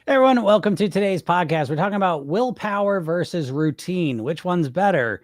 Hey everyone, welcome to today's podcast. We're talking about willpower versus routine. Which one's better?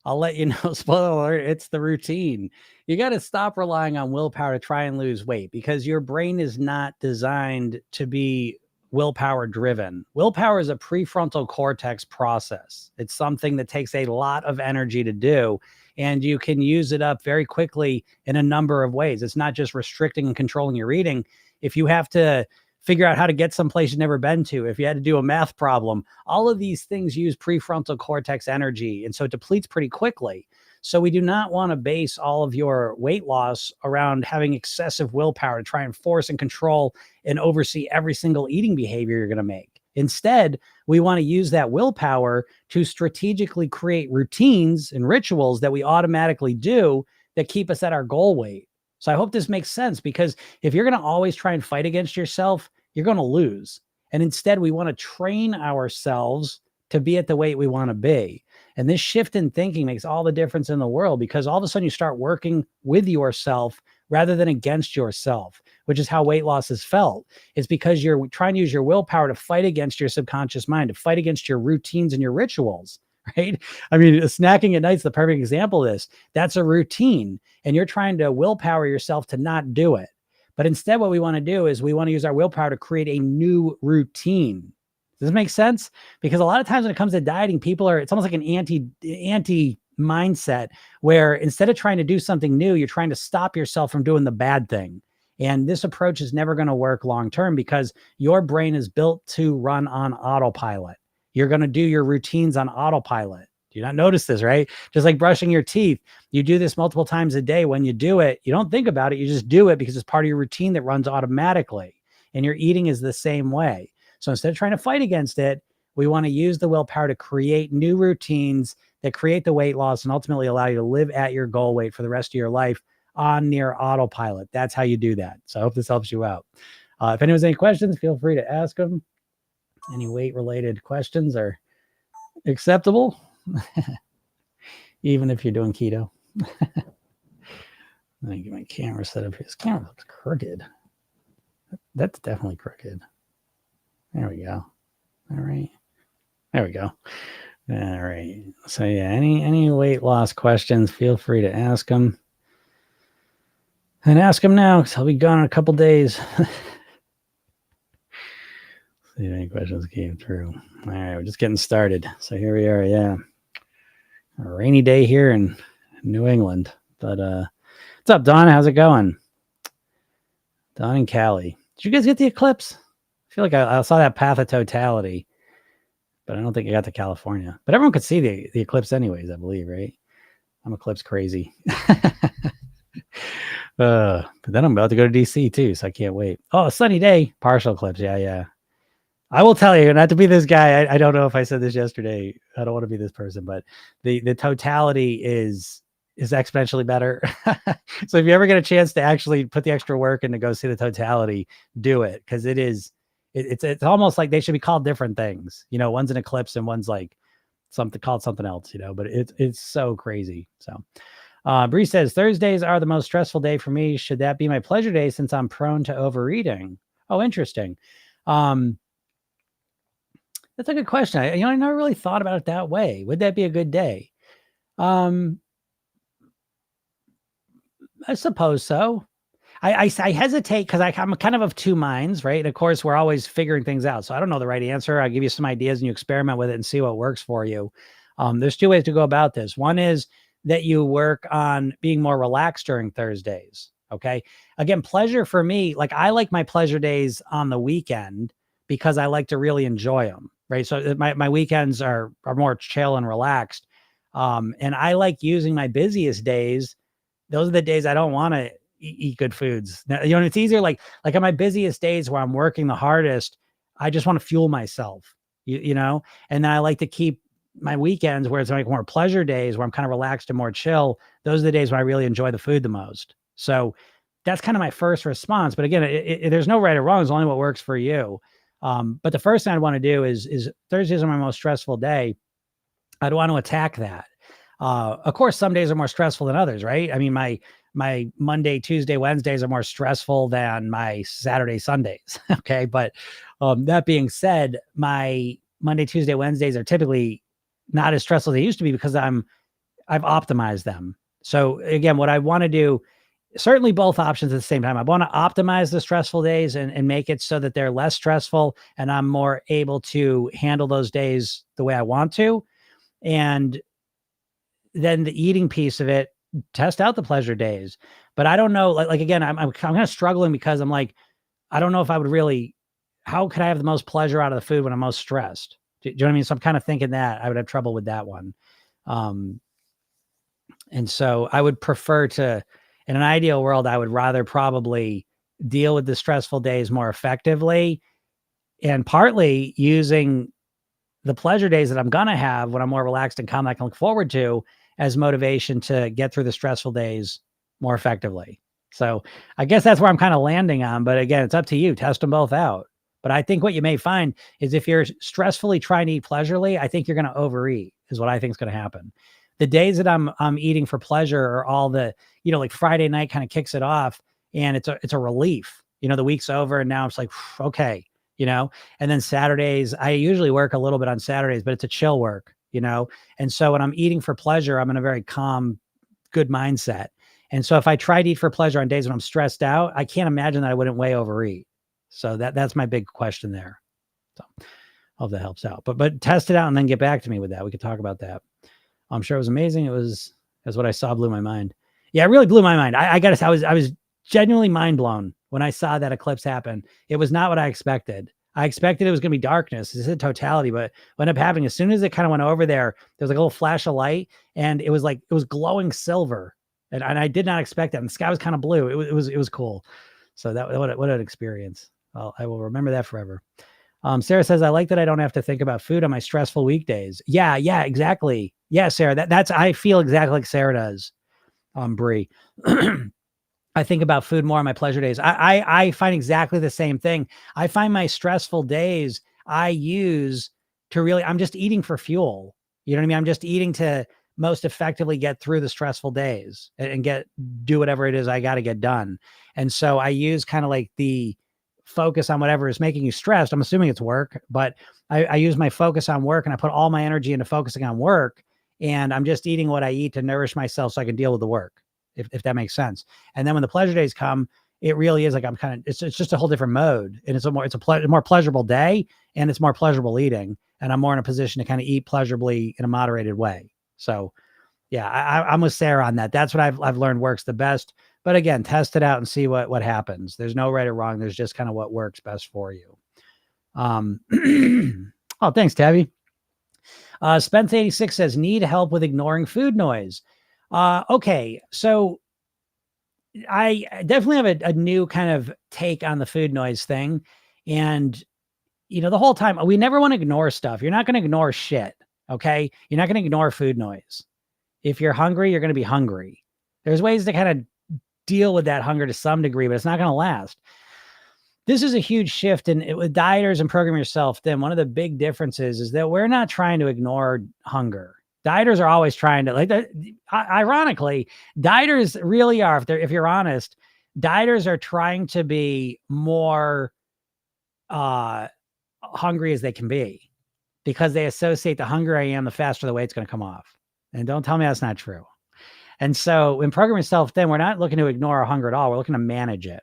I'll let you know, spoiler alert, it's the routine. You got to stop relying on willpower to try and lose weight because your brain is not designed to be willpower driven. Willpower is a prefrontal cortex process. It's something that takes a lot of energy to do, and you can use it up very quickly in a number of ways. It's not just restricting and controlling your eating. If you have to figure out how to get someplace you've never been to, if you had to do a math problem, all of these things use prefrontal cortex energy. And so it depletes pretty quickly. So we do not want to base all of your weight loss around having excessive willpower to try and force and control and oversee every single eating behavior you're going to make. Instead, we want to use that willpower to strategically create routines and rituals that we automatically do that keep us at our goal weight. So I hope this makes sense, because if you're going to always try and fight against yourself, you're going to lose. And instead, we want to train ourselves to be at the weight we want to be. And this shift in thinking makes all the difference in the world, because all of a sudden you start working with yourself rather than against yourself, which is how weight loss is felt. It's because you're trying to use your willpower to fight against your subconscious mind, to fight against your routines and your rituals. Right? I mean, snacking at night is the perfect example of this. That's a routine, and you're trying to willpower yourself to not do it. But instead, what we want to do is we want to use our willpower to create a new routine. Does this make sense? Because a lot of times when it comes to dieting, it's almost like an anti mindset, where instead of trying to do something new, you're trying to stop yourself from doing the bad thing. And this approach is never going to work long term, because your brain is built to run on autopilot. You're going to do your routines on autopilot. Do you not notice this, right? Just like brushing your teeth. You do this multiple times a day. When you do it, you don't think about it. You just do it because it's part of your routine that runs automatically. And your eating is the same way. So instead of trying to fight against it, we want to use the willpower to create new routines that create the weight loss and ultimately allow you to live at your goal weight for the rest of your life on near autopilot. That's how you do that. So I hope this helps you out. If anyone has any questions, feel free to ask them. Any weight-related questions are acceptable, even if you're doing keto. Let me get my camera set up here. This camera looks crooked. That's definitely crooked. There we go. All right. There we go. All right. So yeah, any weight loss questions, feel free to ask them. And ask them now, because I'll be gone in a couple days. See if any questions came through. All right, we're just getting started. So here we are. Yeah, a rainy day here in New England. But what's up, Don? How's it going? Don and Callie. Did you guys get the eclipse? I feel like I saw that path of totality, but I don't think I got to California. But everyone could see the eclipse anyways, I believe, right? I'm eclipse crazy. But then I'm about to go to DC too, so I can't wait. Oh, a sunny day, partial eclipse. Yeah. I will tell you, not to be this guy. I don't know if I said this yesterday. I don't want to be this person, but the totality is exponentially better. So if you ever get a chance to actually put the extra work in to go see the totality, do it, because it's almost like they should be called different things. You know, one's an eclipse and one's like something called something else. You know, but it's so crazy. So. Bree says Thursdays are the most stressful day for me. Should that be my pleasure day since I'm prone to overeating? Oh, interesting. That's a good question. I never really thought about it that way. Would that be a good day? I suppose so. I hesitate because I'm kind of two minds, right? And of course, we're always figuring things out. So I don't know the right answer. I give you some ideas and you experiment with it and see what works for you. There's two ways to go about this. One is that you work on being more relaxed during Thursdays. Okay. Again, pleasure for me, like I like my pleasure days on the weekend because I like to really enjoy them. Right. So my weekends are more chill and relaxed. And I like using my busiest days. Those are the days I don't want to eat good foods. Now, it's easier. Like on my busiest days where I'm working the hardest, I just want to fuel myself, you know, and then I like to keep my weekends where it's like more pleasure days where I'm kind of relaxed and more chill. Those are the days when I really enjoy the food the most. So that's kind of my first response. But again, there's no right or wrong. It's only what works for you. But the first thing I'd want to do is Thursdays are my most stressful day. I'd want to attack that. Of course, some days are more stressful than others, right? I mean, my my Monday, Tuesday, Wednesdays are more stressful than my Saturday, Sundays. Okay. But that being said, my Monday, Tuesday, Wednesdays are typically not as stressful as they used to be because I've optimized them. So again, what I want to do, certainly both options at the same time. I want to optimize the stressful days and make it so that they're less stressful and I'm more able to handle those days the way I want to. And then the eating piece of it, test out the pleasure days. But I don't know, like again, I'm kind of struggling because I'm like, I don't know if I would really, how could I have the most pleasure out of the food when I'm most stressed? Do you know what I mean? So I'm kind of thinking that I would have trouble with that one. And so I would prefer to, in an ideal world, I would rather probably deal with the stressful days more effectively and partly using the pleasure days that I'm going to have when I'm more relaxed and calm, I can look forward to as motivation to get through the stressful days more effectively. So I guess that's where I'm kind of landing on. But again, it's up to you. Test them both out. But I think what you may find is if you're stressfully trying to eat pleasurely, I think you're going to overeat is what I think is going to happen. The days that I'm eating for pleasure are all the, like Friday night kind of kicks it off and it's a relief. The week's over and now it's like, okay, and then Saturdays, I usually work a little bit on Saturdays, but it's a chill work, and so when I'm eating for pleasure, I'm in a very calm, good mindset. And so if I try to eat for pleasure on days when I'm stressed out, I can't imagine that I wouldn't way overeat. So that's my big question there. So I hope that helps out, but test it out and then get back to me with that. We could talk about that. I'm sure it was amazing. It was, as what I saw blew my mind. Yeah, it really blew my mind. I gotta say, I was genuinely mind blown when I saw that eclipse happen. It was not what I expected. I expected it was going to be darkness. This is totality, but what ended up happening, as soon as it kind of went over there was like a little flash of light and it was glowing silver. And I did not expect that. And the sky was kind of blue. It was cool. So what an experience. I will remember that forever. Sarah says, I like that I don't have to think about food on my stressful weekdays. Yeah, exactly. Yeah, Sarah, I feel exactly like Sarah does. Bree. I think about food more on my pleasure days. I find exactly the same thing. I find my stressful days I use to really, I'm just eating for fuel. You know what I mean? I'm just eating to most effectively get through the stressful days and do whatever it is I got to get done. And so I use kind of like the focus on whatever is making you stressed. I'm assuming it's work, but I use my focus on work and I put all my energy into focusing on work. And I'm just eating what I eat to nourish myself so I can deal with the work, if that makes sense. And then when the pleasure days come, it really is like it's just a whole different mode. And it's a more pleasurable day and it's more pleasurable eating. And I'm more in a position to kind of eat pleasurably in a moderated way. So yeah, I'm with Sarah on that. That's what I've learned works the best. But again, test it out and see what happens. There's no right or wrong. There's just kind of what works best for you. Oh, thanks, Tabby. Spence 86 says, need help with ignoring food noise. Okay. So I definitely have a new kind of take on the food noise thing. And, the whole time we never want to ignore stuff. You're not going to ignore shit. Okay. You're not going to ignore food noise. If you're hungry, you're going to be hungry. There's ways to kind of deal with that hunger to some degree, but it's not going to last. This is a huge shift with dieters and program yourself. Then one of the big differences is that we're not trying to ignore hunger. Dieters are always trying to, ironically, dieters really are, if you're honest, dieters are trying to be more hungry as they can be because they associate the hungrier I am, the faster the weight's going to come off. And don't tell me that's not true. And so in program yourself, then we're not looking to ignore our hunger at all. We're looking to manage it.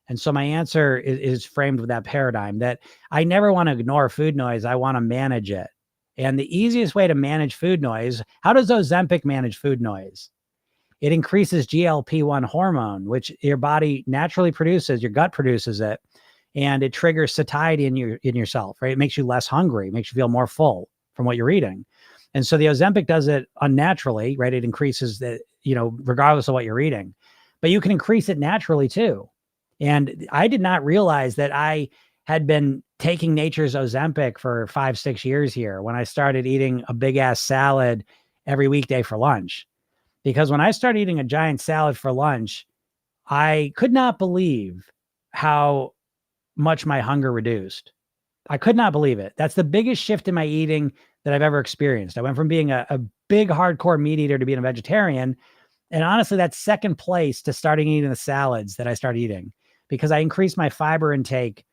And so my answer is framed with that paradigm that I never want to ignore food noise. I want to manage it. And the easiest way to manage food noise, how does Ozempic manage food noise? It increases GLP-1 hormone, which your body naturally produces, your gut produces it, and it triggers satiety in yourself, right? It makes you less hungry, makes you feel more full from what you're eating. And so the Ozempic does it unnaturally, right? It increases the, regardless of what you're eating, but you can increase it naturally too. And I did not realize that I had been taking nature's Ozempic for 5-6 years here when I started eating a big ass salad every weekday for lunch. Because when I started eating a giant salad for lunch, I could not believe how much my hunger reduced. I could not believe it. That's the biggest shift in my eating that I've ever experienced. I went from being a big hardcore meat eater to being a vegetarian. And honestly, that's second place to starting eating the salads that I started eating, because I increased my fiber intake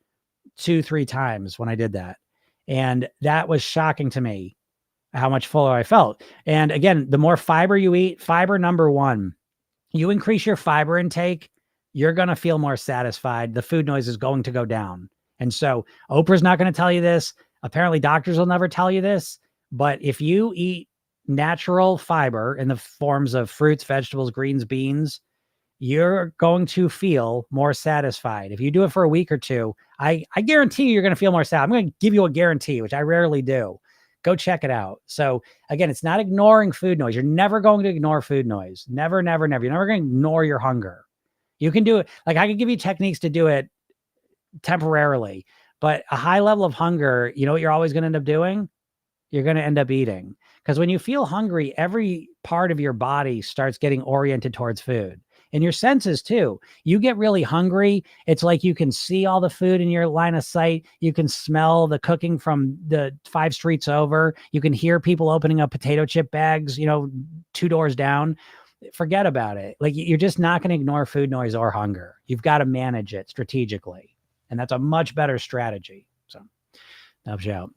2-3 times when I did that. And that was shocking to me how much fuller I felt. And again, the more fiber you eat, fiber number one, you increase your fiber intake, you're going to feel more satisfied. The food noise is going to go down. And so Oprah's not going to tell you this. Apparently doctors will never tell you this, but if you eat natural fiber in the forms of fruits, vegetables, greens, beans, you're going to feel more satisfied. If you do it for a week or two, I guarantee you're going to feel more satisfied. I'm going to give you a guarantee, which I rarely do. Go check it out. So again, it's not ignoring food noise. You're never going to ignore food noise. Never, never, never. You're never going to ignore your hunger. You can do it. Like I can give you techniques to do it temporarily, but a high level of hunger, you know what you're always going to end up doing? You're going to end up eating. Because when you feel hungry, every part of your body starts getting oriented towards food. And your senses too. You get really hungry. It's like you can see all the food in your line of sight. You can smell the cooking from the 5 streets over. You can hear people opening up potato chip bags, 2 doors down. Forget about it. Like you're just not going to ignore food noise or hunger. You've got to manage it strategically. And that's a much better strategy. So helps you out.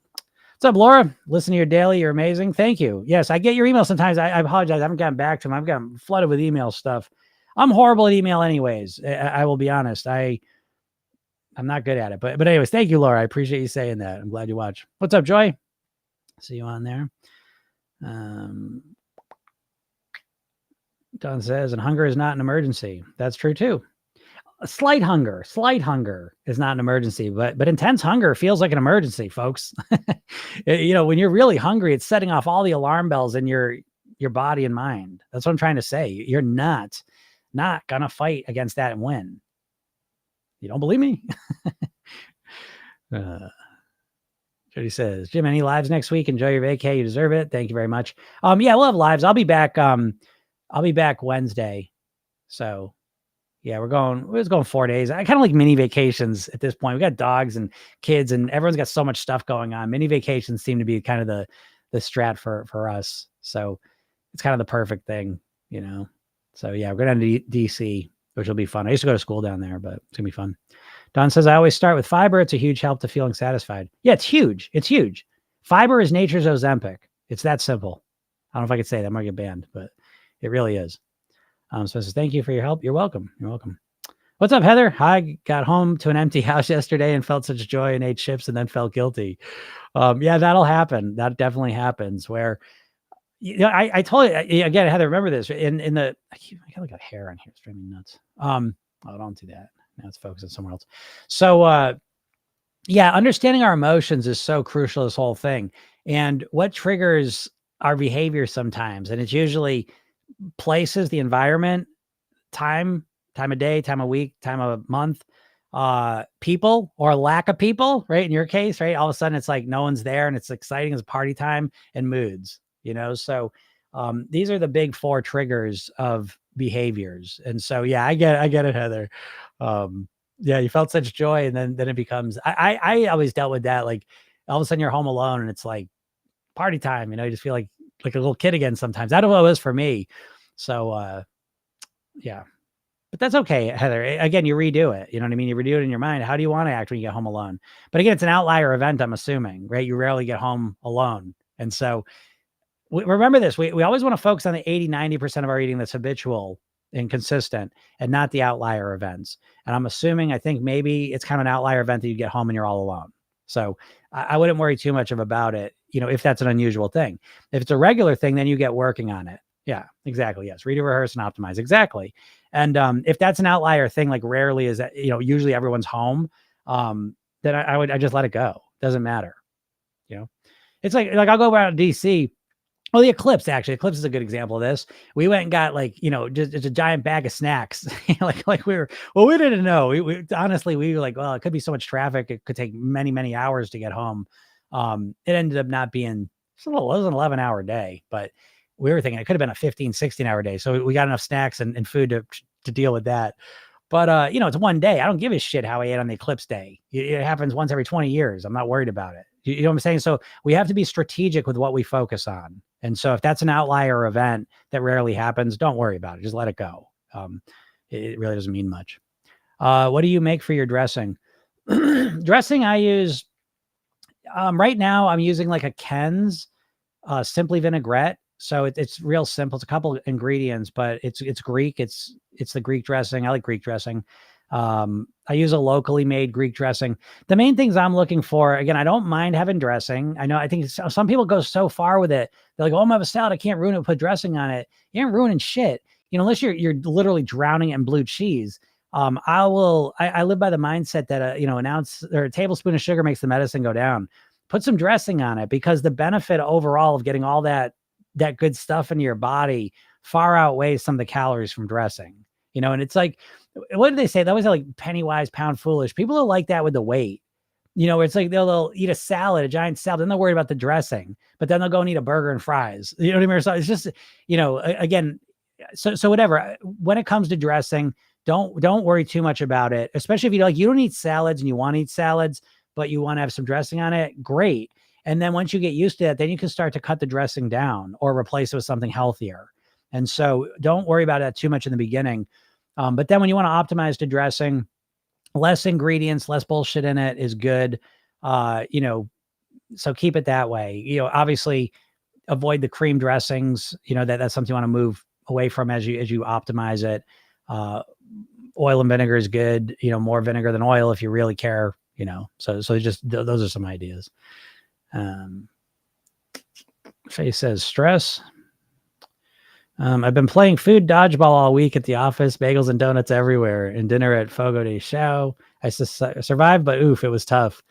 What's up, Laura? Listen to your daily. You're amazing. Thank you. Yes, I get your email sometimes. I apologize. I haven't gotten back to them. I've gotten flooded with email stuff. I'm horrible at email anyways. I will be honest. I'm not good at it. But anyways, thank you, Laura. I appreciate you saying that. I'm glad you watch. What's up, Joy? See you on there. Don says, and hunger is not an emergency. That's true too. Slight hunger is not an emergency, but intense hunger feels like an emergency, folks. When you're really hungry, it's setting off all the alarm bells in your body and mind. That's what I'm trying to say. You're not gonna fight against that and win. You don't believe me? Jody says, Jim, any lives next week? Enjoy your vacay. You deserve it. Thank you very much. Yeah, we'll have lives. I'll be back Wednesday. So yeah, we're going 4 days. I kind of like mini vacations at this point. We got dogs and kids and everyone's got so much stuff going on. Mini vacations seem to be kind of the strat for us. So it's kind of the perfect thing, So yeah, we're going to DC, which will be fun. I used to go to school down there, but it's gonna be fun. Don says, I always start with fiber. It's a huge help to feeling satisfied. Yeah, it's huge. It's huge. Fiber is nature's Ozempic. It's that simple. I don't know if I could say that. I might get banned, but it really is. So says, thank you for your help. You're welcome. You're welcome. What's up, Heather? I got home to an empty house yesterday and felt such joy and ate chips and then felt guilty. Yeah, that'll happen. That definitely happens where, I told you again, Heather, remember this I got like a hair on here. It's driving me nuts. Don't do that. Now it's focusing somewhere else. So, yeah, understanding our emotions is so crucial, this whole thing. And what triggers our behavior sometimes, and it's usually places, the environment, time of day, time of week, time of month, people or lack of people, right? In your case, right? All of a sudden it's like no one's there and it's exciting, it's party time, and moods, So these are the big 4 triggers of behaviors. And so, yeah, I get it, Heather. Yeah, you felt such joy, and then it becomes, I always dealt with that. Like all of a sudden you're home alone and it's like party time, you just feel like a little kid again sometimes. That's what it was for me. So, yeah, but that's okay, Heather. Again, you redo it. You know what I mean? You redo it in your mind. How do you want to act when you get home alone? But again, it's an outlier event, I'm assuming, right? You rarely get home alone. And so remember this, we always want to focus on the 80-90% of our eating that's habitual and consistent and not the outlier events. And I'm assuming, I think maybe it's kind of an outlier event that you get home and you're all alone. So I wouldn't worry too much about it, if that's an unusual thing. If it's a regular thing, then you get working on it. Yeah, exactly. Yes. Read, rehearse, and optimize. Exactly. And if that's an outlier thing, like rarely is that, usually everyone's home, then I just let it go. Doesn't matter. It's like I'll go around DC. Well, the Eclipse is a good example of this. We went and got just a giant bag of snacks. we didn't know. We honestly, we were like, well, it could be so much traffic. It could take many, many hours to get home. It ended up not being, it was an 11-hour day, but we were thinking it could have been a 15, 16-hour day. So we got enough snacks and food to deal with that. But, it's one day. I don't give a shit how I ate on the Eclipse day. It happens once every 20 years. I'm not worried about it. You know what I'm saying? So we have to be strategic with what we focus on. And so if that's an outlier event that rarely happens, don't worry about it. Just let it go. It really doesn't mean much. What do you make for your dressing? Dressing, I use, right now I'm using like a Ken's simply vinaigrette. So it's real simple. It's a couple ingredients, but it's Greek. It's the Greek dressing. I like Greek dressing. I use a locally made Greek dressing. The main things I'm looking for, again, I don't mind having dressing. I think some people go so far with it. They're like, oh, I'm gonna have a salad. I can't ruin it. Put dressing on it. You ain't ruining shit. Unless you're literally drowning it in blue cheese. I live by the mindset that an ounce or a tablespoon of sugar makes the medicine go down. Put some dressing on it, because the benefit overall of getting all that good stuff into your body far outweighs some of the calories from dressing. And it's like, what did they say? That was like penny wise, pound foolish. People are like that with the weight. It's like they'll eat a salad, a giant salad, then they're worried about the dressing, but then they'll go and eat a burger and fries. You know what I mean? So it's just, again, so whatever. When it comes to dressing, don't worry too much about it, especially if you don't eat salads and you want to eat salads, but you want to have some dressing on it. Great. And then once you get used to that, then you can start to cut the dressing down or replace it with something healthier. And so don't worry about that too much in the beginning. But then when you want to optimize the dressing, less ingredients, less bullshit in it is good. So keep it that way. Obviously avoid the cream dressings. That's something you want to move away from as you optimize it. Oil and vinegar is good. More vinegar than oil if you really care. So just those are some ideas. Faye says stress. I've been playing food dodgeball all week at the office, bagels and donuts everywhere, and dinner at Fogo de Chao. I survived, but oof, it was tough.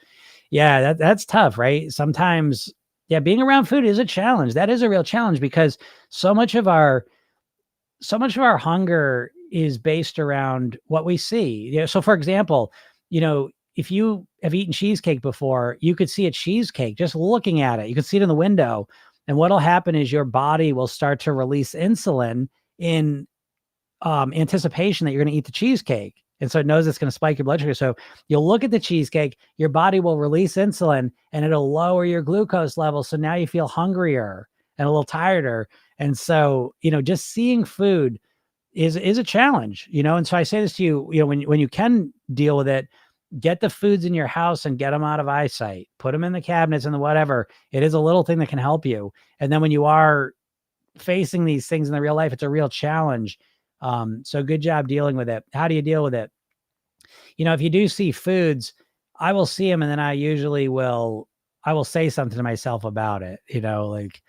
Yeah, that's tough, right? Sometimes, yeah, being around food is a challenge. That is a real challenge, because so much of our hunger is based around what we see. So for example, if you have eaten cheesecake before, you could see a cheesecake just looking at it. You could see it in the window. And what'll happen is your body will start to release insulin in anticipation that you're going to eat the cheesecake. And so it knows it's going to spike your blood sugar. So you'll look at the cheesecake, your body will release insulin, and it'll lower your glucose level. So now you feel hungrier and a little tireder. And so, just seeing food is a challenge, And so I say this to you, when you can deal with it, get the foods in your house and get them out of eyesight, put them in the cabinets and the whatever. It is a little thing that can help you. And then when you are facing these things in the real life, it's a real challenge. So good job dealing with it. How do you deal with it? If you do see foods, I will see them, and then I will say something to myself about it. Like,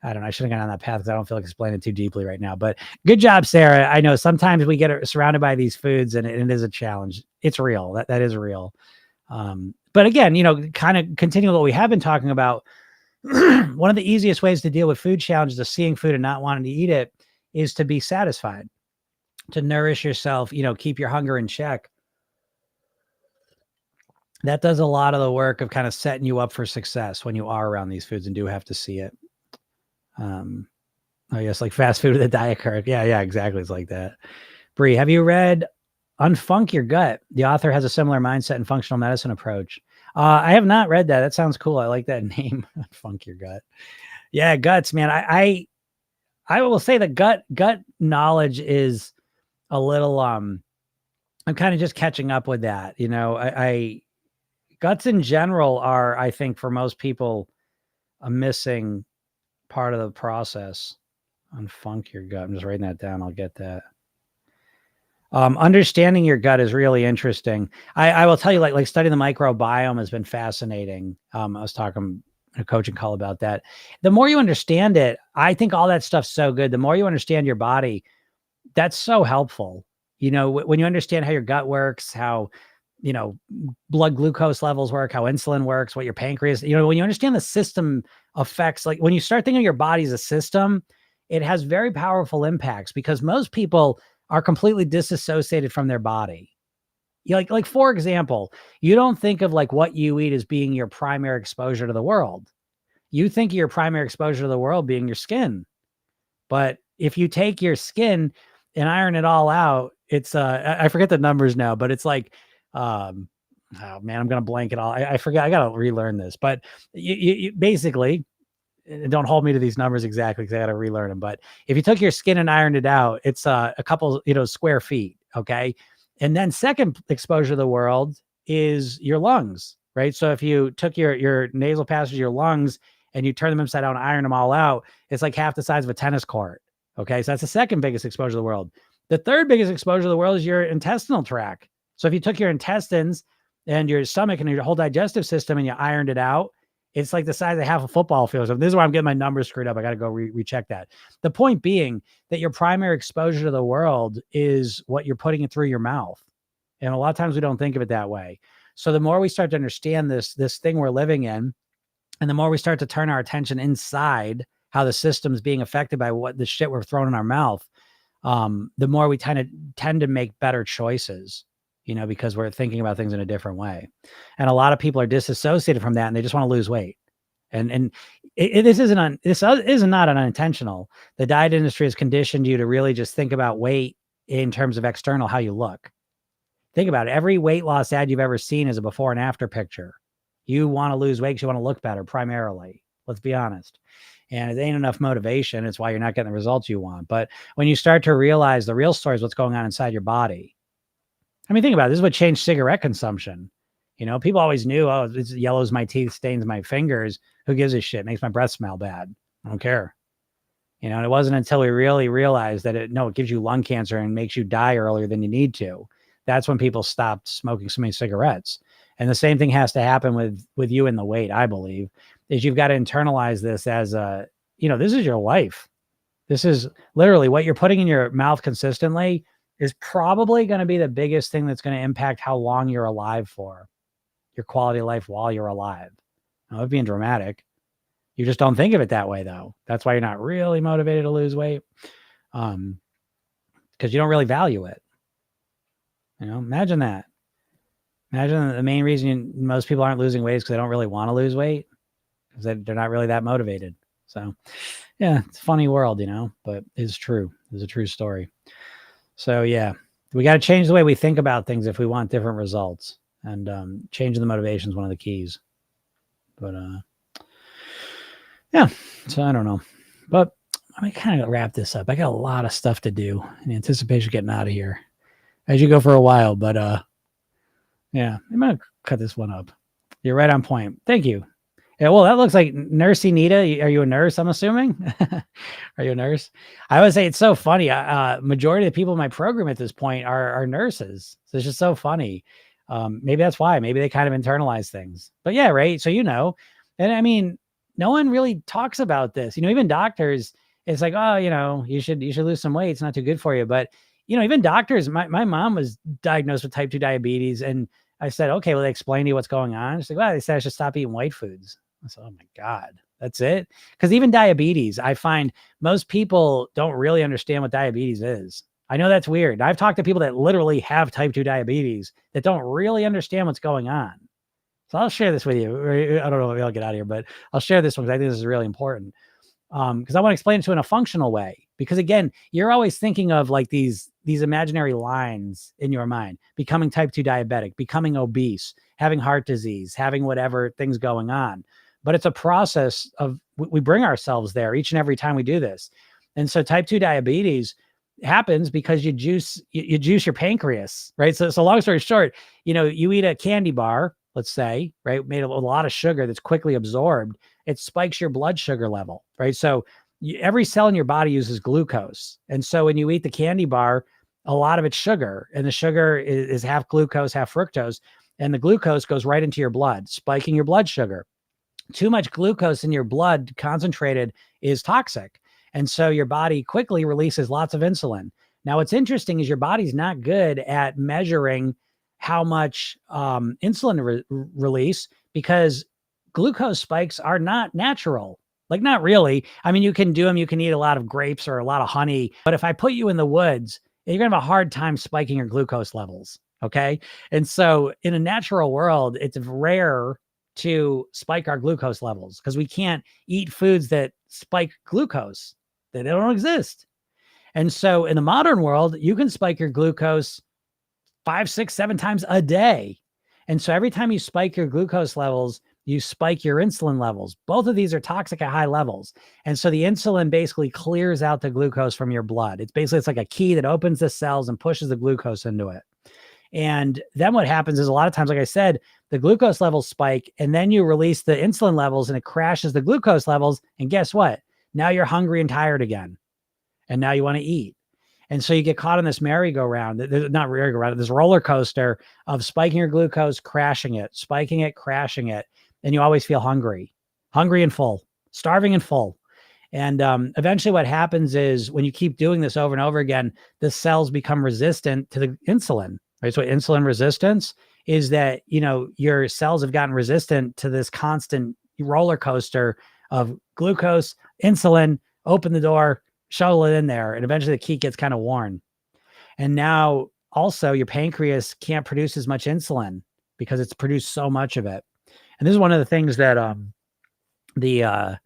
I don't know. I shouldn't have gone on that path because I don't feel like explaining it too deeply right now. But good job, Sarah. I know sometimes we get surrounded by these foods, and it is a challenge. It's real. That is real. But again, kind of continue what we have been talking about. One of the easiest ways to deal with food challenges of seeing food and not wanting to eat it is to be satisfied, to nourish yourself, keep your hunger in check. That does a lot of the work of kind of setting you up for success when you are around these foods and do have to see it. Oh yes, like fast food with a Diet Coke. Yeah, exactly. It's like that. Bree, have you read Unfunk Your Gut? The author has a similar mindset and functional medicine approach. I have not read that. That sounds cool. I like that name. Unfunk Your Gut. Yeah, guts, man. I will say that gut knowledge is a little I'm kind of just catching up with that. I guts in general are, I think, for most people, a missing part of the process. Unfunk your gut. I'm just writing that down. I'll get that. Understanding your gut is really interesting. I will tell you, like studying the microbiome has been fascinating. I was talking in a coaching call about that. The more you understand it, I think all that stuff's so good. The more you understand your body, that's so helpful. When you understand how your gut works, how, blood glucose levels work, how insulin works, what your pancreas, when you understand the system effects, like when you start thinking of your body as a system, it has very powerful impacts, because most people are completely disassociated from their body. Like for example, you don't think of like what you eat as being your primary exposure to the world. You think of your primary exposure to the world being your skin. But if you take your skin and iron it all out, it's I forget the numbers now, but it's like oh man, I'm going to blank it all. I forget. I got to relearn this, but you basically, don't hold me to these numbers exactly because I got to relearn them. But if you took your skin and ironed it out, it's a couple, square feet. Okay. And then second exposure to the world is your lungs, right? So if you took your nasal passages, your lungs, and you turn them upside down, iron them all out, it's like half the size of a tennis court. Okay. So that's the second biggest exposure to the world. The third biggest exposure to the world is your intestinal tract. So if you took your intestines and your stomach and your whole digestive system and you ironed it out, it's like the size of half a football field. So this is where I'm getting my numbers screwed up. I got to go recheck that. The point being that your primary exposure to the world is what you're putting it through your mouth. And a lot of times we don't think of it that way. So the more we start to understand this thing we're living in, and the more we start to turn our attention inside how the system's being affected by what the shit we're throwing in our mouth, the more we tend to make better choices, because we're thinking about things in a different way. And a lot of people are disassociated from that and they just want to lose weight. And this is not unintentional. The diet industry has conditioned you to really just think about weight in terms of external, how you look. Think about it. Every weight loss ad you've ever seen is a before and after picture. You want to lose weight because you want to look better primarily. Let's be honest. And it ain't enough motivation. It's why you're not getting the results you want. But when you start to realize the real story is what's going on inside your body. I mean, think about it. This is what changed cigarette consumption. People always knew, oh, it yellows my teeth, stains my fingers. Who gives a shit? Makes my breath smell bad. I don't care. And it wasn't until we really realized that it gives you lung cancer and makes you die earlier than you need to. That's when people stopped smoking so many cigarettes. And the same thing has to happen with you and the weight, I believe, is you've got to internalize this as this is your life. This is literally what you're putting in your mouth consistently is probably going to be the biggest thing that's going to impact how long you're alive for, your quality of life while you're alive. Now, I'm being dramatic. You just don't think of it that way, though. That's why you're not really motivated to lose weight, because you don't really value it. Imagine that. Imagine the main reason most people aren't losing weight is because they don't really want to lose weight, because they're not really that motivated. So, yeah, it's a funny world, but it's true. It's a true story. So, yeah, we got to change the way we think about things if we want different results. And changing the motivation is one of the keys. But, yeah, so I don't know. But let me kind of wrap this up. I got a lot of stuff to do in anticipation of getting out of here. I should go for a while, but yeah, I'm going to cut this one up. You're right on point. Thank you. Yeah, well, that looks like Nurse Nita. Are you a nurse, I'm assuming? Are you a nurse? I would say it's so funny. Majority of the people in my program at this point are nurses. So it's just so funny. Maybe that's why. Maybe they kind of internalize things. But yeah, right. So, and I mean, no one really talks about this. Even doctors, it's like, oh, you should lose some weight. It's not too good for you. But, even doctors, my mom was diagnosed with type 2 diabetes. And I said, okay, well, they explain to you what's going on. She's like, well, they said I should stop eating white foods. I said, oh my God, that's it. Because even diabetes, I find most people don't really understand what diabetes is. I know that's weird. I've talked to people that literally have type 2 diabetes that don't really understand what's going on. So I'll share this with you. I don't know if I'll get out of here, but I'll share this one because I think this is really important. Because I want to explain it to in a functional way. Because again, you're always thinking of like these imaginary lines in your mind: becoming type 2 diabetic, becoming obese, having heart disease, having whatever things going on. But it's a process of we bring ourselves there each and every time we do this. And so type 2 diabetes happens because you juice your pancreas, right? So long story short, you eat a candy bar, let's say, right, made of a lot of sugar that's quickly absorbed. It spikes your blood sugar level, right? So every cell in your body uses glucose. And so when you eat the candy bar, a lot of it's sugar, and the sugar is half glucose, half fructose. And the glucose goes right into your blood, spiking your blood sugar. Too much glucose in your blood concentrated is toxic. And so your body quickly releases lots of insulin. Now, what's interesting is your body's not good at measuring how much insulin release, because glucose spikes are not natural. Like, not really. I mean, you can do them. You can eat a lot of grapes or a lot of honey. But if I put you in the woods, you're going to have a hard time spiking your glucose levels. Okay. And so in a natural world, it's rare to spike our glucose levels because we can't eat foods that spike glucose. They don't exist. And so in the modern world, you can spike your glucose 5, 6, 7 times a day. And so every time you spike your glucose levels, you spike your insulin levels. Both of these are toxic at high levels. And so the insulin basically clears out the glucose from your blood. It's like a key that opens the cells and pushes the glucose into it. And then what happens is a lot of times, like I said, the glucose levels spike and then you release the insulin levels and it crashes the glucose levels. And guess what? Now you're hungry and tired again. And now you want to eat. And so you get caught in this merry-go-round, not merry-go-round, this roller coaster of spiking your glucose, crashing it, spiking it, crashing it. And you always feel hungry and full, starving and full. And eventually what happens is when you keep doing this over and over again, the cells become resistant to the insulin, right? So insulin resistance is that, your cells have gotten resistant to this constant roller coaster of glucose, insulin, open the door, shovel it in there. And eventually the key gets kind of worn. And now also your pancreas can't produce as much insulin because it's produced so much of it. And this is one of the things that the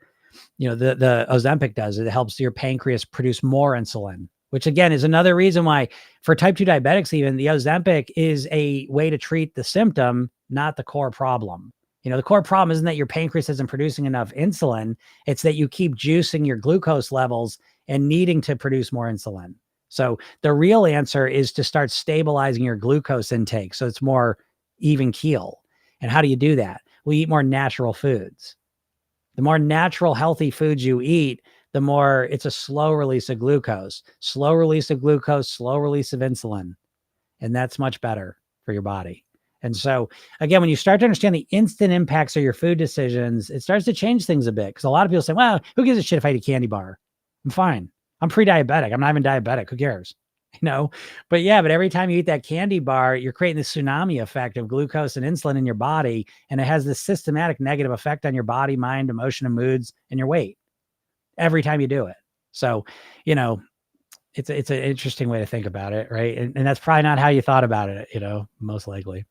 Ozempic does. It helps your pancreas produce more insulin, which again is another reason why for type 2 diabetics, even the Ozempic is a way to treat the symptom, not the core problem. The core problem isn't that your pancreas isn't producing enough insulin. It's that you keep juicing your glucose levels and needing to produce more insulin. So the real answer is to start stabilizing your glucose intake so it's more even keel. And how do you do that? We eat more natural foods. The more natural, healthy foods you eat, the more it's a slow release of glucose, slow release of insulin. And that's much better for your body. And so again, when you start to understand the instant impacts of your food decisions, it starts to change things a bit. Because a lot of people say, well, who gives a shit if I eat a candy bar? I'm fine. I'm pre-diabetic. I'm not even diabetic. Who cares? But every time you eat that candy bar, you're creating this tsunami effect of glucose and insulin in your body. And it has this systematic negative effect on your body, mind, emotion, and moods, and your weight every time you do it. So, it's an interesting way to think about it. Right. And that's probably not how you thought about it, most likely.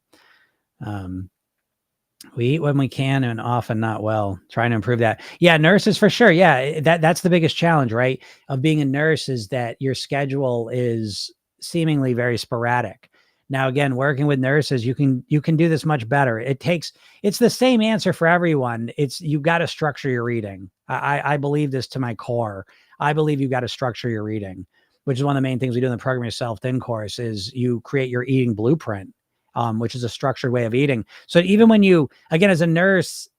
We eat when we can and often not well, trying to improve that. Yeah. Nurses for sure. Yeah. That's the biggest challenge, right? Of being a nurse is that your schedule is seemingly very sporadic. Now, again, working with nurses, you can do this much better. It's the same answer for everyone. You got to structure your reading. I believe this to my core. I believe you've got to structure your reading, which is one of the main things we do in the Program Yourself Thin course is you create your eating blueprint, which is a structured way of eating. So even when you, again, as a nurse,